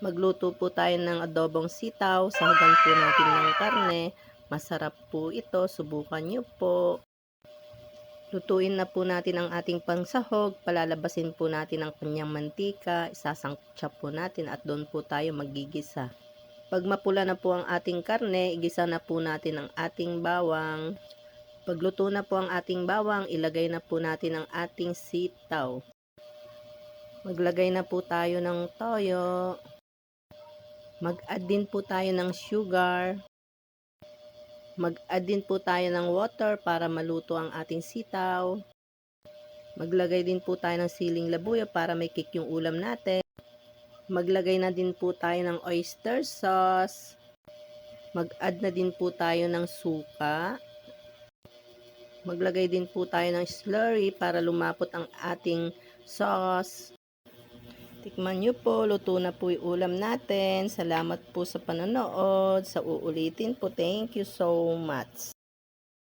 Magluto po tayo ng adobong sitaw, sahugan po natin ng karne. Masarap po ito, subukan nyo po. Lutuin na po natin ang ating pangsahog, palalabasin po natin ang kanyang mantika, isasangkutsa po natin at doon po tayo magigisa. Pag mapula na po ang ating karne, igisa na po natin ang ating bawang. Pagluto na po ang ating bawang, ilagay na po natin ang ating sitaw. Maglagay na po tayo ng toyo. Mag-add din po tayo ng sugar. Mag-add din po tayo ng water para maluto ang ating sitaw. Maglagay din po tayo ng siling labuyo para may kick yung ulam natin. Maglagay na din po tayo ng oyster sauce. Mag-add na din po tayo ng suka. Maglagay din po tayo ng slurry para lumapot ang ating sauce. Tikman nyo po, luto na po yung ulam natin. Salamat po sa panonood. Sa uulitin po, thank you so much.